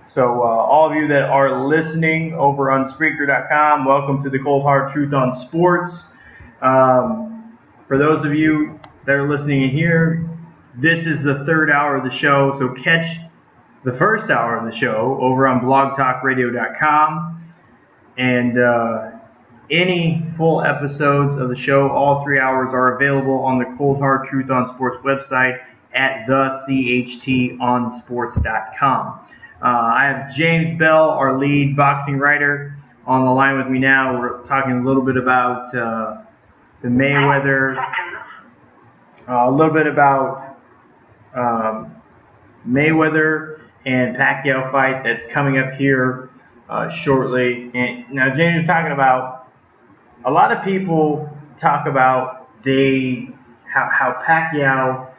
So all of you that are listening over on Spreaker.com, welcome to the Cold Hard Truth on Sports. For those of you that are listening in here, this is the third hour of the show, so catch the first hour of the show over on blogtalkradio.com. And any full episodes of the show, all 3 hours, are available on the Cold Hard Truth on Sports website at thechtonsports.com. I have James Bell, our lead boxing writer, on the line with me now. We're talking a little bit about the Mayweather, a little bit about Mayweather and Pacquiao fight that's coming up here shortly. And now James is talking about, a lot of people talk about how Pacquiao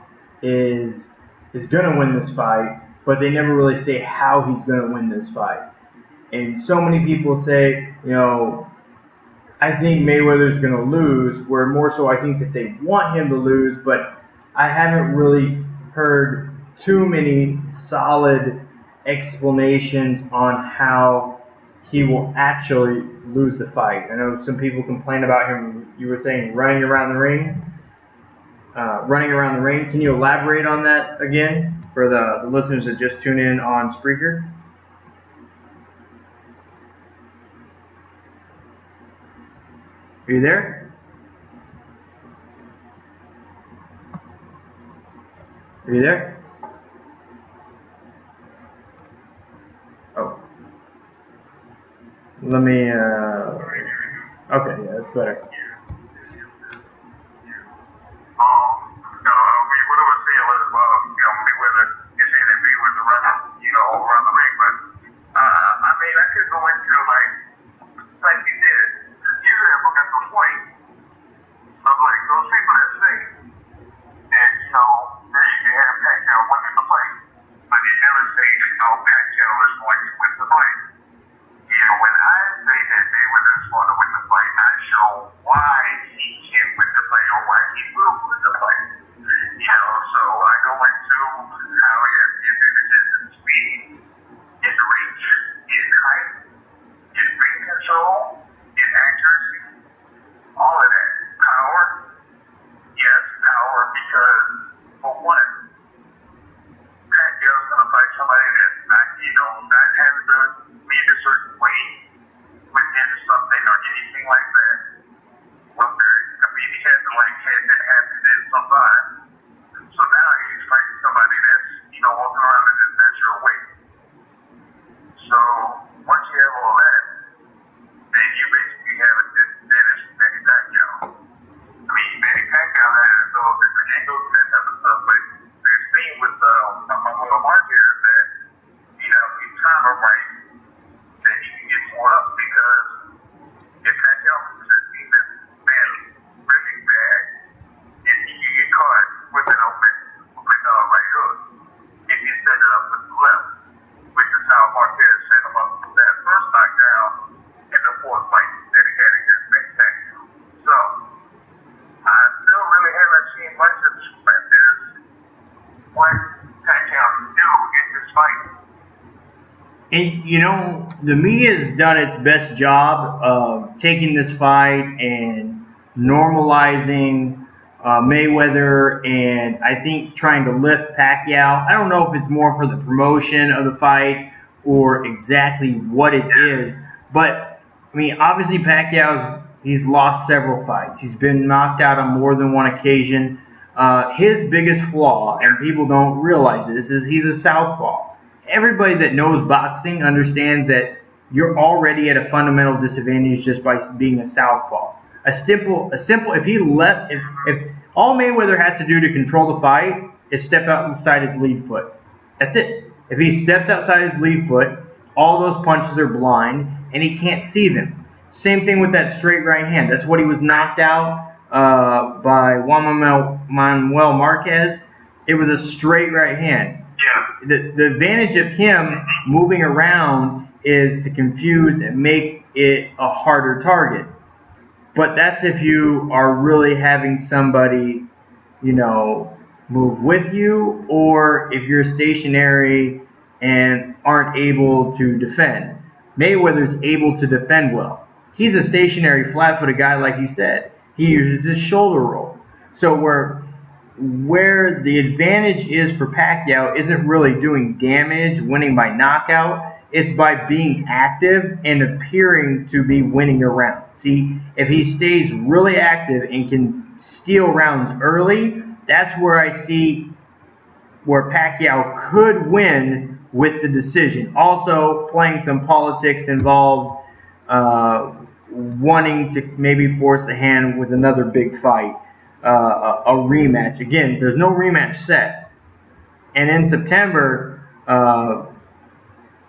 is going to win this fight, but they never really say how he's going to win this fight. And so many people say, I think Mayweather's going to lose, where more so I think that they want him to lose, but I haven't really heard too many solid explanations on how he will actually lose the fight. I know some people complain about him, you were saying, running around the ring. Can you elaborate on that again for the listeners that just tune in on Spreaker? Are you there? Are you there? Oh. Let me, okay, yeah, that's better. And, the media has done its best job of taking this fight and normalizing Mayweather, and I think trying to lift Pacquiao. I don't know if it's more for the promotion of the fight or exactly what it is, but, obviously he's lost several fights. He's been knocked out on more than one occasion. His biggest flaw, and people don't realize this, is he's a southpaw. Everybody that knows boxing understands that you're already at a fundamental disadvantage just by being a southpaw. If all Mayweather has to do to control the fight is step outside his lead foot. That's it. If he steps outside his lead foot, all those punches are blind and he can't see them. Same thing with that straight right hand. That's what he was knocked out by Juan Manuel Marquez. It was a straight right hand. Yeah. The advantage of him moving around is to confuse and make it a harder target. But that's if you are really having somebody, move with you, or if you're stationary and aren't able to defend. Mayweather's able to defend well. He's a stationary, flat-footed guy, like you said. He uses his shoulder roll. So where the advantage is for Pacquiao isn't really doing damage, winning by knockout. It's by being active and appearing to be winning a round. See, if he stays really active and can steal rounds early, that's where I see where Pacquiao could win with the decision. Also, playing some politics involved, wanting to maybe force the hand with another big fight, a rematch. Again, there's no rematch set. And in September,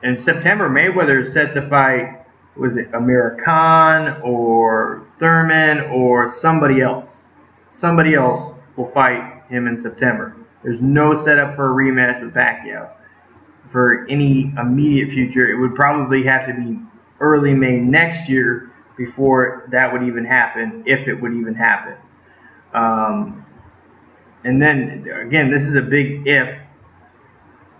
Mayweather is set to fight, was it Amir Khan or Thurman or somebody else? Somebody else will fight him in September. There's no setup for a rematch with Pacquiao for any immediate future. It would probably have to be early May next year before that would even happen, if it would even happen. And then, again, this is a big if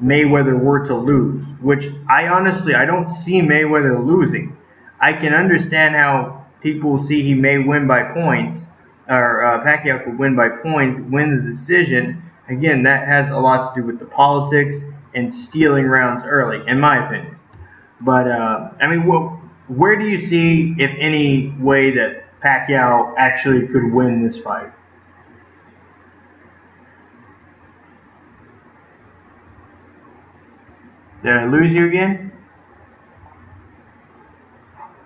Mayweather were to lose, which I don't see Mayweather losing. I can understand how people see he may win by points, or Pacquiao could win by points, win the decision. Again, that has a lot to do with the politics and stealing rounds early, in my opinion. But, where do you see, if any, way that Pacquiao actually could win this fight? Did I lose you again?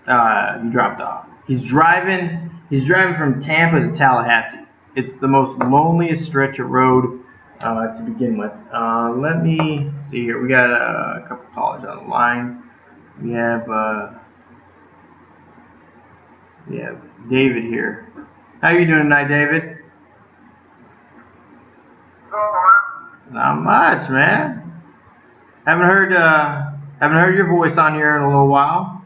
You dropped off. He's driving from Tampa to Tallahassee. It's the most loneliest stretch of road to begin with. Let me see here. We got a couple callers on the line. We have David here. How you doing tonight, David? Not much, man. Haven't heard your voice on here in a little while.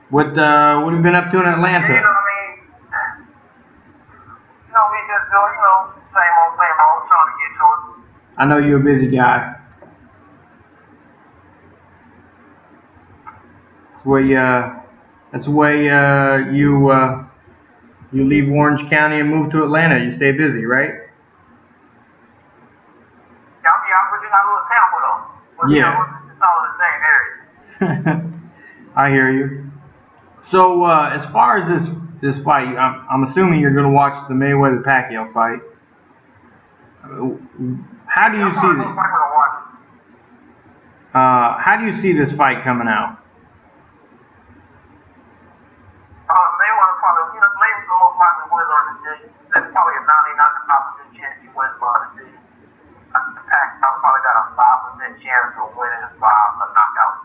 What have you been up to in Atlanta? We just do, same old, trying to get to it. I know you're a busy guy. That's the way you leave Orange County and move to Atlanta. You stay busy, right? Yeah. It's all in the same area. I hear you. So, as far as this fight, I'm assuming you're going to watch the Mayweather-Pacquiao fight. How do you see this? How do you see this fight coming out? Mayweather probably, Mayweather most likely wins on the day. That's probably a 99% chance he wins on the day. Pacquiao probably got a 5% chance of winning by a knockout.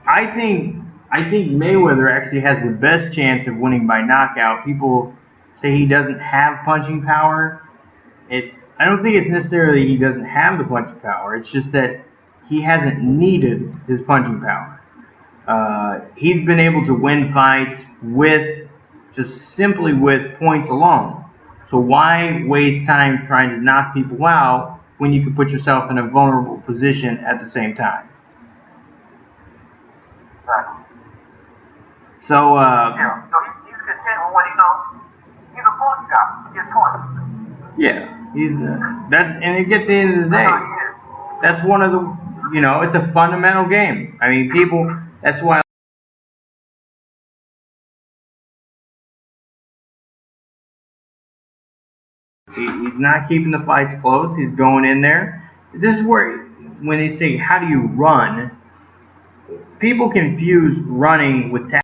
I think Mayweather actually has the best chance of winning by knockout. People say he doesn't have punching power. I don't think it's necessarily he doesn't have the punching power. It's just that he hasn't needed his punching power. He's been able to win fights simply with points alone. So why waste time trying to knock people out when you can put yourself in a vulnerable position at the same time? Right. So, so he's content with what he's a point guy. He gets points. Yeah, he's that, and at the end of the day, that's one of the, it's a fundamental game. I mean, that's why. He's not keeping the fights close. He's going in there. This is where, when they say, how do you run, people confuse running with tactics.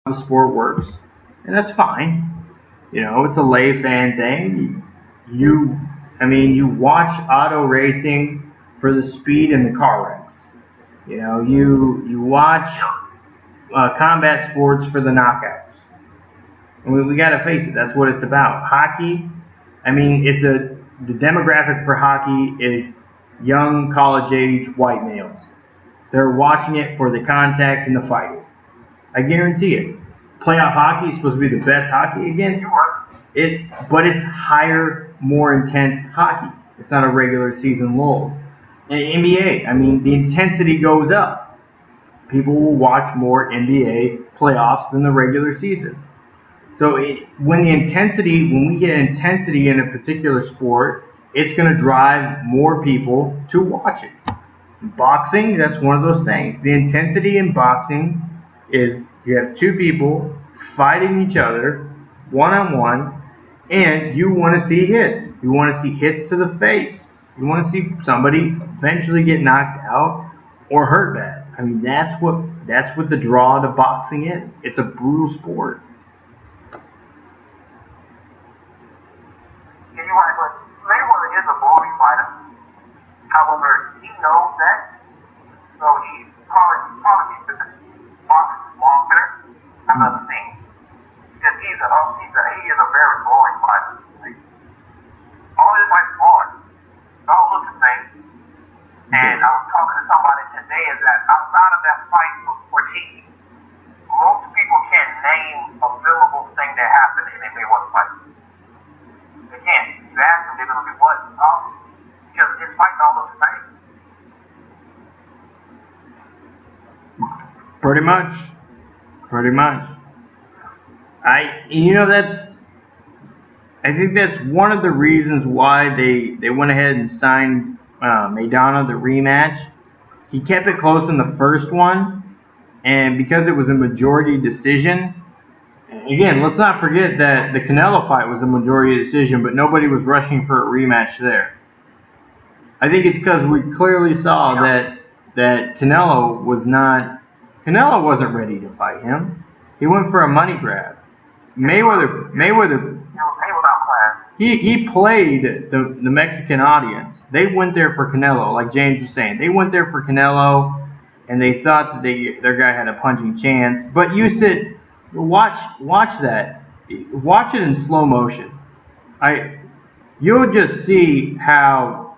How the sport works, and that's fine. It's a lay fan thing. You watch auto racing for the speed and the car wrecks. You watch combat sports for the knockouts. And we got to face it. That's what it's about. Hockey. The demographic for hockey is young, college-age white males. They're watching it for the contact and the fighting. I guarantee it. Playoff hockey is supposed to be the best hockey again. But it's higher, more intense hockey. It's not a regular season lull. In NBA, I mean, the intensity goes up. People will watch more NBA playoffs than the regular season. So when we get intensity in a particular sport, it's going to drive more people to watch it. Boxing, that's one of those things. The intensity in boxing is you have two people fighting each other one-on-one, and you want to see hits. You want to see hits to the face. You want to see somebody eventually get knocked out or hurt bad. I mean, that's what the draw to boxing is. It's a brutal sport. Yeah, you're right, but Mayweather is a boring fighter. However, he knows that, so he probably needs to box longer. Another thing, because he is a very boring fighter. Like, all his fights are boring. They all look the same. And I was talking to somebody today is that outside of that fight for TV, most people can't name a memorable thing that happened in a Mayweather fight. They can't. You ask them, they're going to be what? Because his fights all look the same. Pretty much. I think that's one of the reasons why they went ahead and signed Maidana the rematch. He kept it close in the first one, and because it was a majority decision, again, let's not forget that the Canelo fight was a majority decision, but nobody was rushing for a rematch there. I think it's because we clearly saw that Canelo wasn't ready to fight him. He went for a money grab. Mayweather. He played the Mexican audience. They went there for Canelo, like James was saying. They went there for Canelo, and they thought that their guy had a punching chance. But you said, watch that. Watch it in slow motion. You'll just see how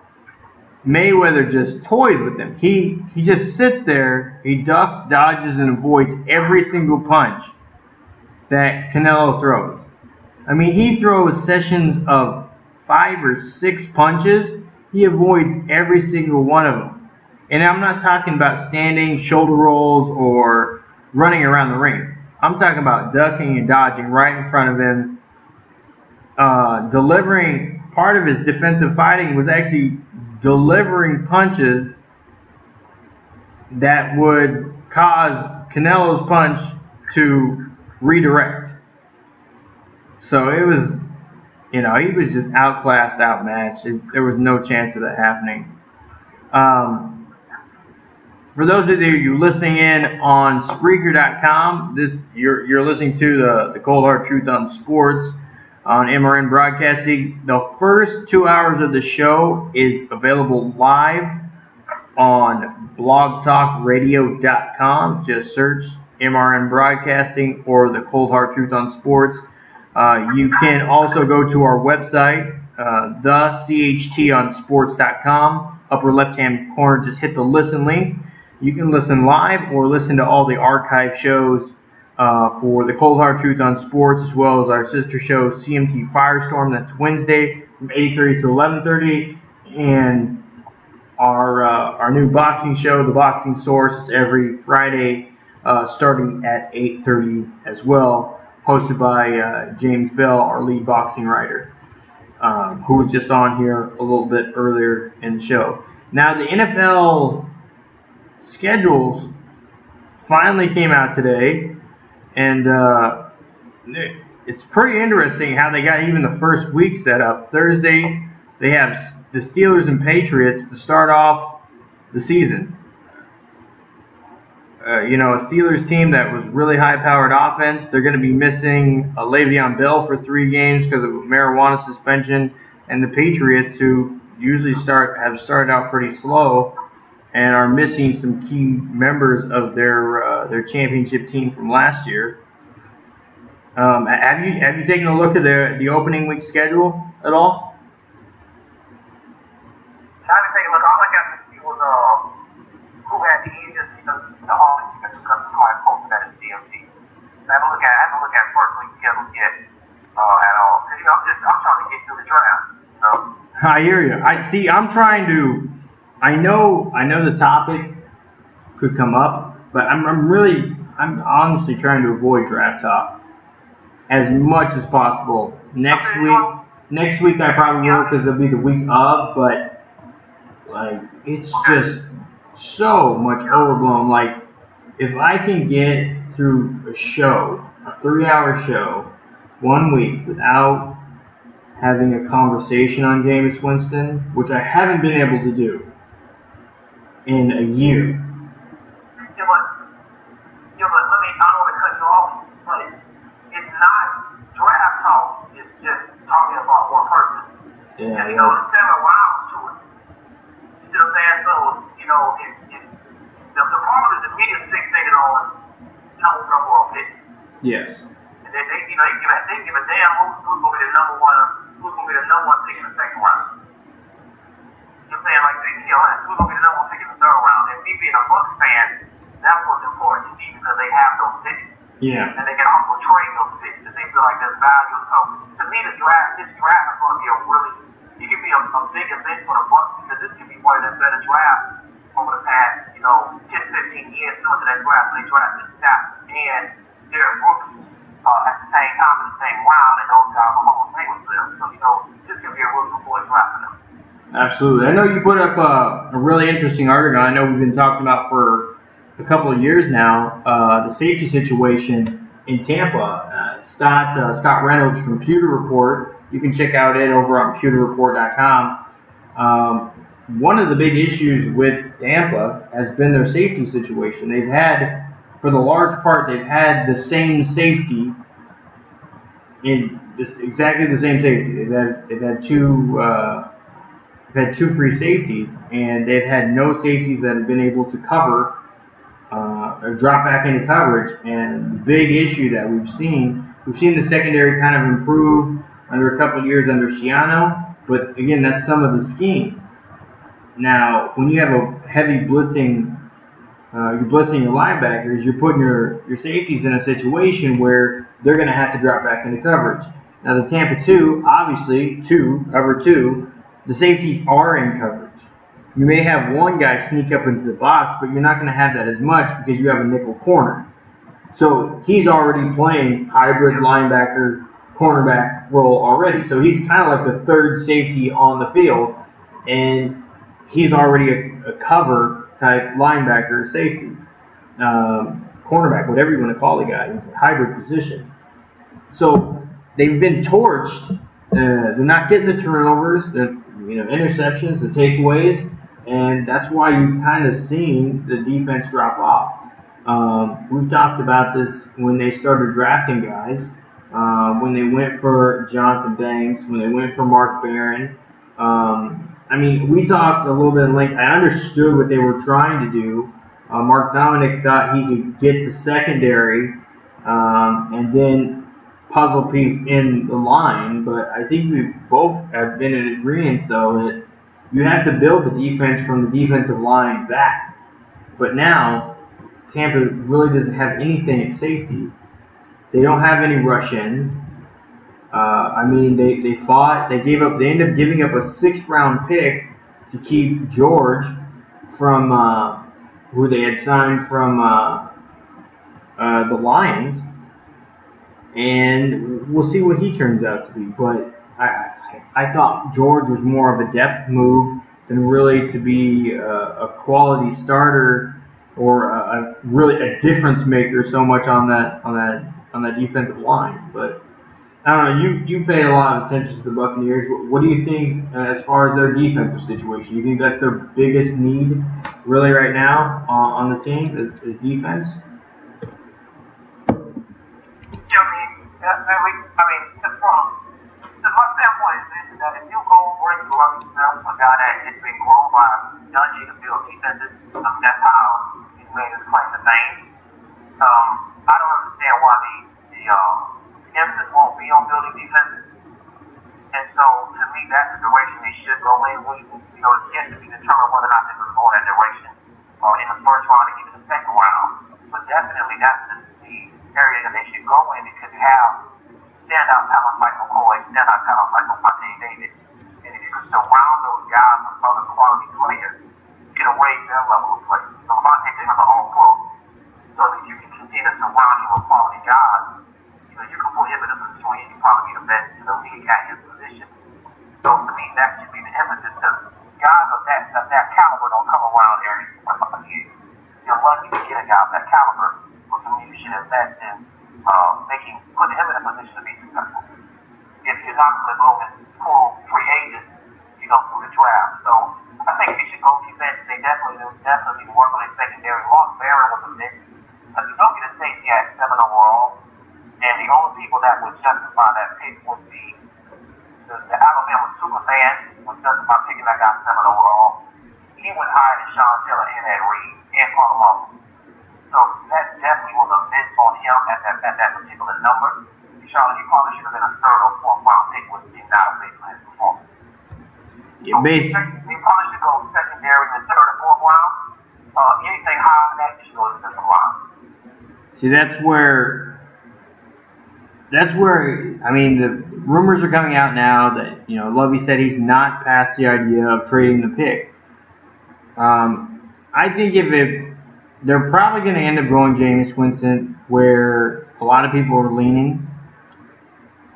Mayweather just toys with him. He just sits there. He ducks, dodges, and avoids every single punch that Canelo throws. I mean, he throws sessions of 5 or 6 punches. He avoids every single one of them. And I'm not talking about standing, shoulder rolls, or running around the ring. I'm talking about ducking and dodging right in front of him. Delivering, part of his defensive fighting was actually delivering punches that would cause Canelo's punch to redirect. So it was, he was just outclassed, outmatched. There was no chance of that happening. For those of you listening in on Spreaker.com, you're listening to the Cold Hard Truth on Sports on MRN Broadcasting. The first 2 hours of the show is available live on blogtalkradio.com. Just search MRN Broadcasting or the Cold Hard Truth on Sports. You can also go to our website, thechtonsports.com. Upper left-hand corner, just hit the listen link. You can listen live or listen to all the archive shows for the Cold Hard Truth on Sports, as well as our sister show, CMT Firestorm. That's Wednesday from 8:30 to 11:30. And our new boxing show, The Boxing Source, is every Friday starting at 8:30 as well. Hosted by James Bell, our lead boxing writer, who was just on here a little bit earlier in the show. Now, the NFL schedules finally came out today, and it's pretty interesting how they got even the first week set up. Thursday, they have the Steelers and Patriots to start off the season. A Steelers team that was really high-powered offense. They're going to be missing Le'Veon Bell for 3 games because of a marijuana suspension. And the Patriots, who usually have started out pretty slow and are missing some key members of their championship team from last year. Have you taken a look at the opening week schedule at all? I haven't taken a look. All I got to see was who had the easiest the offense because somebody posted that in DMT. I haven't looked at first week schedule yet at all. Because, through the draft. So I hear you. I know the topic could come up, but I'm honestly trying to avoid draft talk as much as possible. Next week I probably will because it'll be the week of, but like it's just so much overblown. Like if I can get through a 3-hour show, 1 week without having a conversation on Jameis Winston, which I haven't been able to do in a year. Yeah, but let me, I don't want to cut you off, but it's not draft talk, it's just talking about one person. Yeah, and, there's 7 rounds to it. You see what I'm saying? So, the problem is the media's fixated on number one pick. Yes. And then they give a damn who's going to be the number one pick in the second round. You know what I'm saying? Like, who's going to be the number one pick in the third round? And me being a Bucs fan, that's what's important to me because they have those picks. Yeah. And they can also trade those picks because they feel like there's value. So, to me, this draft is going to be it can be a big event for the Bucs because this can be one of their better drafts over the past, 10, 15 years doing that draft. They drafted Stafford and Derek Brooks at the same time in the same round, and those guys were Hall of Famers for them. So, this can be a really important draft for them. Absolutely. I know you put up a really interesting article. I know we've been talking about for a couple of years now, the safety situation in Tampa. Scott Reynolds from Pewter Report. You can check out it over on pewterreport.com. One of the big issues with Tampa has been their safety situation. They've had, for the large part, they've had the same safety exactly the same safety. They've had two free safeties, and they've had no safeties that have been able to cover or drop back into coverage. And the big issue that we've seen the secondary kind of improve under a couple of years under Schiano, but again, that's some of the scheme. Now, when you have a heavy blitzing, you're blitzing your linebackers, you're putting your safeties in a situation where they're going to have to drop back into coverage. Now, the Tampa 2, obviously, cover 2, the safeties are in coverage. You may have one guy sneak up into the box, but you're not going to have that as much because you have a nickel corner. So he's already playing hybrid linebacker, cornerback role already. So he's kind of like the third safety on the field, and he's already a cover type linebacker safety, cornerback, whatever you want to call the guy. He's a hybrid position. So they've been torched. They're not getting the turnovers, the interceptions, the takeaways, and that's why you've kind of seen the defense drop off. We've talked about this when they started drafting guys, when they went for Jonathan Banks, when they went for Mark Barron. We talked a little bit in length. I understood what they were trying to do. Mark Dominic thought he could get the secondary and then puzzle piece in the line, but I think we both have been in agreement, though, that you have to build the defense from the defensive line back. But now, Tampa really doesn't have anything at safety. They don't have any rush-ins. They fought. They ended up giving up a 6th-round pick to keep George from who they had signed from the Lions, and we'll see what he turns out to be. But I thought George was more of a depth move than really to be a quality starter or really a difference maker so much on that defensive line. But I don't know. You pay a lot of attention to the Buccaneers. What do you think as far as their defensive situation? You think that's their biggest need really right now on the team is defense? From my standpoint, is that if you go bring Lovie Smith, a guy that has been grown by Dungy to build defenses, that's how he's made his claim to fame. I don't understand why the emphasis won't be on building defenses. And so, to me, that's the direction they should go in. It's yet to be determined whether or not they're going to go in that direction in the first round and even the second round. But definitely, that's the area that they should go in because you have standout talent like McCoy, standout talent like Fontaine, outdated. And if you could surround those guys with other quality players, it'll raise their level of play. So Levante Davis are all pro. So if you can continue to surround you with quality guys, you can put him in a position where he can probably be the best in the league at his position. So to me, that should be the emphasis, because guys of that caliber don't come around every 1 year. You're lucky to get a guy of that caliber, but to me, you should invest in putting him in a position to be successful. If you're not going to go and pull free agents, through the draft. So I think they should go defense. They definitely work on their secondary. Mark Barron was a miss. Because you don't get a safety at 7 overall, and the only people that would justify that pick would be the Alabama super fans would justify picking that guy 7 overall. He went higher than Sean Taylor and Ed Reed and Paul Mullen. So that definitely was a miss on him at that particular number. Sean, he probably should have been a 3rd or 4th round pick, which did not based on his performance. Yeah, they probably should go secondary in the 3rd or 4th round. Anything higher than that, you should go to the 5th round. See, that's where I mean, the rumors are coming out now that Lovey said he's not past the idea of trading the pick. I think they're probably going to end up going Jameis Winston, where a lot of people are leaning.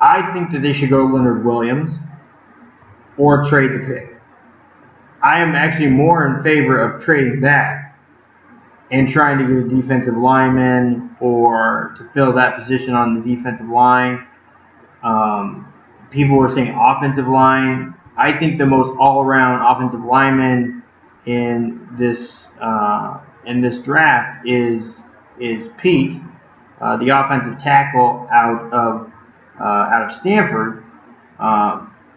I think that they should go Leonard Williams or trade the pick. I am actually more in favor of trading back and trying to get a defensive lineman or to fill that position on the defensive line. People were saying offensive line. I think the most all-around offensive lineman in this draft is Pete, the offensive tackle out of Stanford.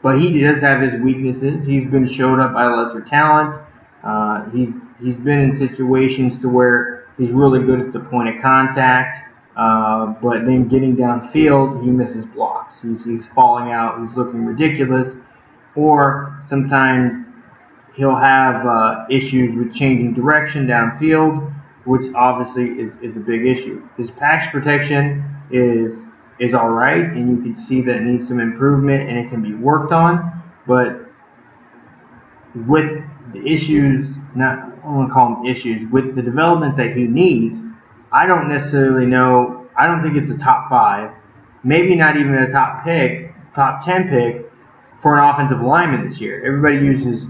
But he does have his weaknesses. He's been showed up by lesser talent. He's been in situations to where he's really good at the point of contact, but then getting downfield, he misses blocks. He's falling out. He's looking ridiculous. Or sometimes he'll have issues with changing direction downfield, which obviously is a big issue. His pass protection is all right, and you can see that it needs some improvement and it can be worked on. But with the issues, I don't want to call them issues, with the development that he needs, I don't necessarily know. I don't think it's a top 5, maybe not even a top 10 pick for an offensive lineman this year. Everybody uses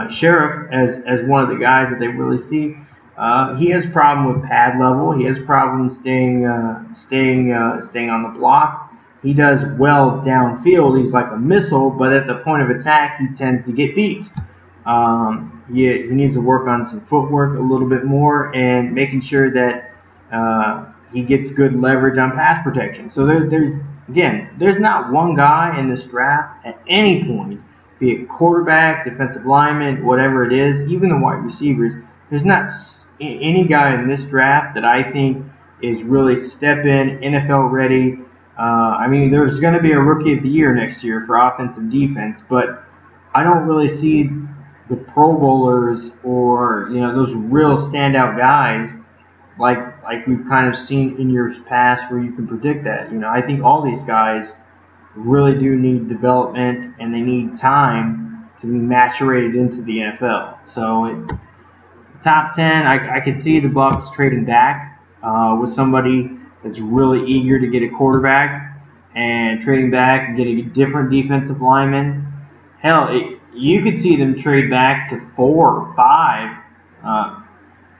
Sheriff as one of the guys that they really see. He has problem with pad level. He has problems staying on the block. He does well downfield. He's like a missile, but at the point of attack, he tends to get beat. He needs to work on some footwork a little bit more and making sure that he gets good leverage on pass protection. So there's not one guy in this draft at any point, be it quarterback, defensive lineman, whatever it is, even the wide receivers. There's not any guy in this draft that I think is really step-in, NFL ready. I mean, there's going to be a Rookie of the Year next year for offensive defense, but I don't really see the Pro Bowlers or those real standout guys like we've kind of seen in years past where you can predict that. I think all these guys really do need development and they need time to be maturated into the NFL. So top 10, I could see the Bucs trading back with somebody that's really eager to get a quarterback and trading back and getting a different defensive lineman. Hell, you could see them trade back to 4 or 5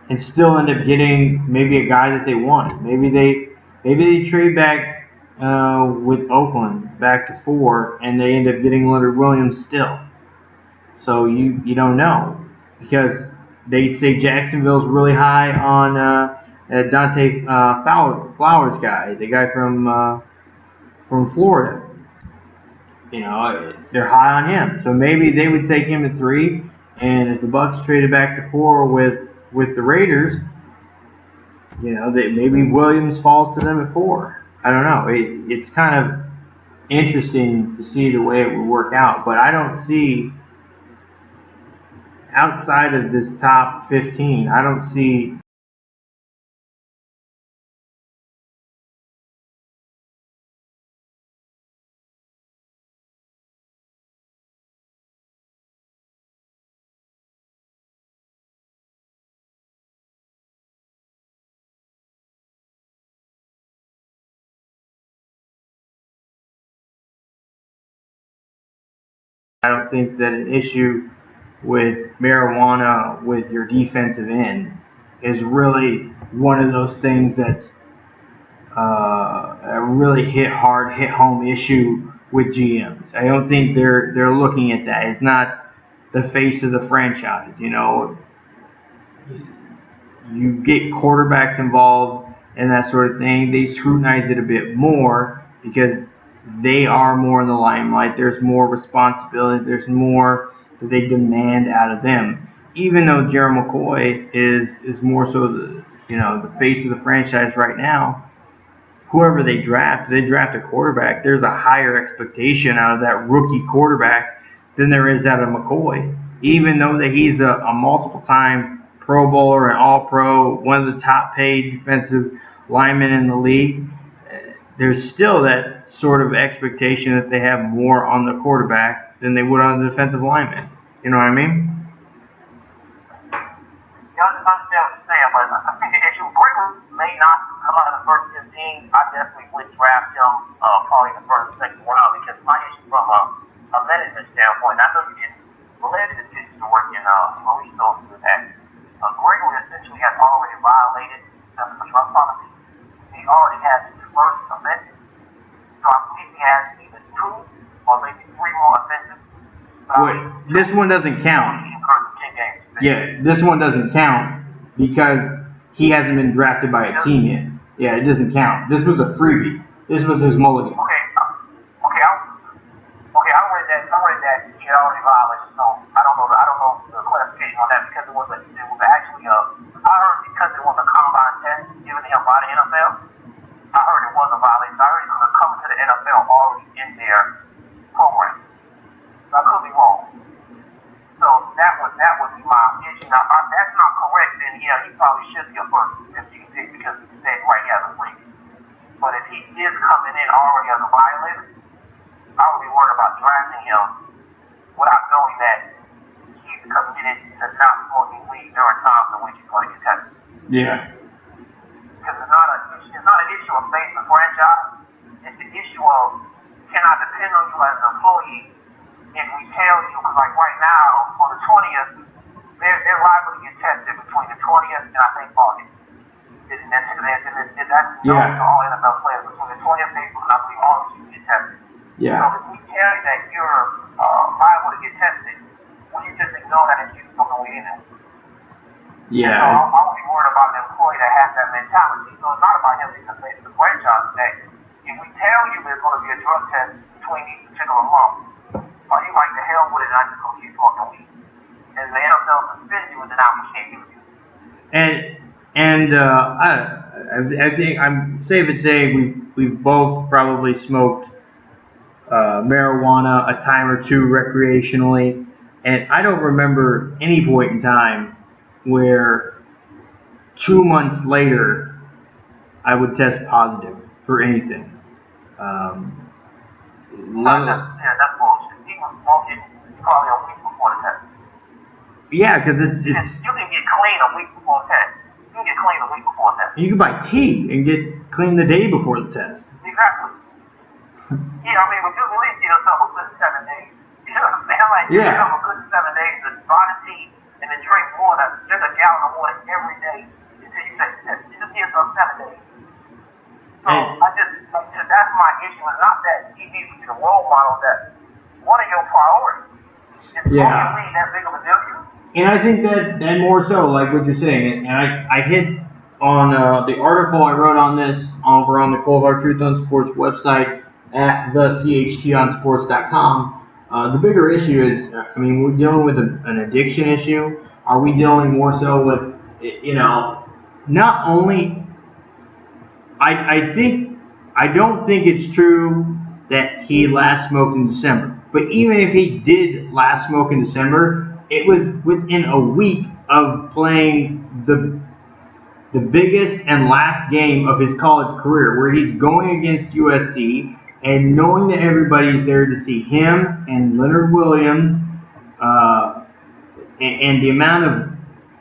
and still end up getting maybe a guy that they want. Maybe they trade back with Oakland back to 4 and they end up getting Leonard Williams still. So you don't know, because they say Jacksonville's really high on Dante Flowers guy, the guy from Florida. They're high on him. So maybe they would take him at 3, and if the Bucs traded back to 4 with the Raiders, maybe Williams falls to them at 4. I don't know. It's kind of interesting to see the way it would work out, but I don't see, outside of this top 15, I don't see I don't think that an issue with marijuana with your defensive end is really one of those things that's a really hit home issue with GMs. I don't think they're looking at that. It's not the face of the franchise. You know, you get quarterbacks involved and that sort of thing. They scrutinize it a bit more because they are more in the limelight. There's more responsibility. There's more that they demand out of them. Even though Gerald McCoy is more so the face of the franchise right now. Whoever they draft a quarterback, there's a higher expectation out of that rookie quarterback than there is out of McCoy. Even though that he's a multiple-time Pro Bowler and All-Pro, one of the top-paid defensive linemen in the league, there's still that sort of expectation that they have more on the quarterback than they would on the defensive lineman. You know what I mean? Yeah, I understand what you're saying, but I think the issue, Brickler may not come out of the first 15. I definitely would draft him probably in the first, second round because my issue from a management standpoint, I know you can relate to this story in resources with that. Gregory essentially has already violated the drug policy. He already has his first offense. So I believe he has either 2 or maybe 3 more offenses. Wait, this one doesn't count. Yeah, this one doesn't count because he hasn't been drafted by a team yet. Yeah, it doesn't count. This was a freebie. This was his mulligan. I read that he had already violated. So I don't know the clarification on that because it was actually I heard because it was a combine test given him by the NFL. I heard it was a violation. I heard he was coming to the NFL already in their program. So I could be wrong. So that would be my issue. Now, if that's not correct, then yeah, he probably should be a first 15 pick because he said right here as a free. But if he is coming in already as a violator, I would be worried about drafting him without knowing that he's committed to not smoking weed during times in which he's going to get tested. Yeah. Because it's not an issue of faith in the franchise. It's the issue of can I depend on you as an employee if we tell you, because like right now, on the 20th, they're liable to get tested between the 20th and I think August. That's known to all NFL players. Between the 20th of April and I believe August, you get tested. Yeah. So if we tell you that you're liable to get tested, will you just ignore that and keep smoking weed in it? Yeah. So I would be worried about an employee that has that mentality. So it's not about him being the franchise today. If we tell you there's going to be a drug test between these particular months, are you like the hell with it and I just go keep smoking weed? And the NFL suspends you and then we can't use you. I think I'm safe to say we've both probably smoked marijuana a time or two recreationally, and I don't remember any point in time where 2 months later I would test positive for anything. That's bullshit. He was smoking probably a week before the test. Yeah, because it's you can get clean a week before the test. You can get clean a week before the test. You can buy tea and get clean the day before the test. Exactly. Yeah, I mean, but you at least get yourself a good 7 days. You know what I'm saying? Like, get yourself a good 7 days to buy the tea and then drink water, drink a gallon of water every day until you take the test. You just give yourself 7 days. So that's my issue. It's not that he needs to be the role model. That one of your priorities is smoking that big of a deal to you. And I think that more so, like what you're saying, and I hit on the article I wrote on this over on the Cold Hard Truth on Sports website at thechtonsports.com. The bigger issue is, I mean, we're dealing with an addiction issue. Are we dealing more so with, not only, I don't think it's true that he last smoked in December. But even if he did last smoke in December, it was within a week of playing the biggest and last game of his college career, where he's going against USC and knowing that everybody's there to see him and Leonard Williams, and the amount of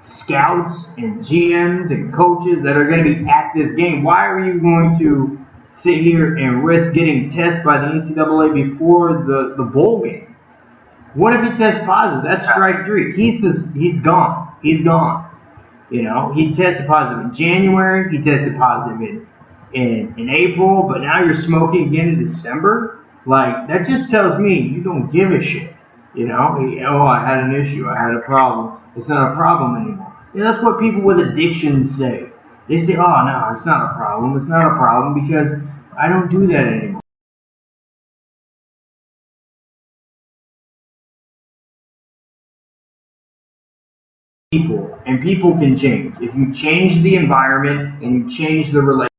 scouts and GMs and coaches that are going to be at this game. Why are you going to sit here and risk getting tested by the NCAA before the bowl game? What if he tests positive? That's strike 3. He's gone. He's gone. You know, he tested positive in January. He tested positive in April. But now you're smoking again in December. Like, that just tells me you don't give a shit. You know, I had an issue. I had a problem. It's not a problem anymore. And that's what people with addictions say. They say, oh, no, it's not a problem. It's not a problem because I don't do that anymore. People can change. If you change the environment and you change the relationship,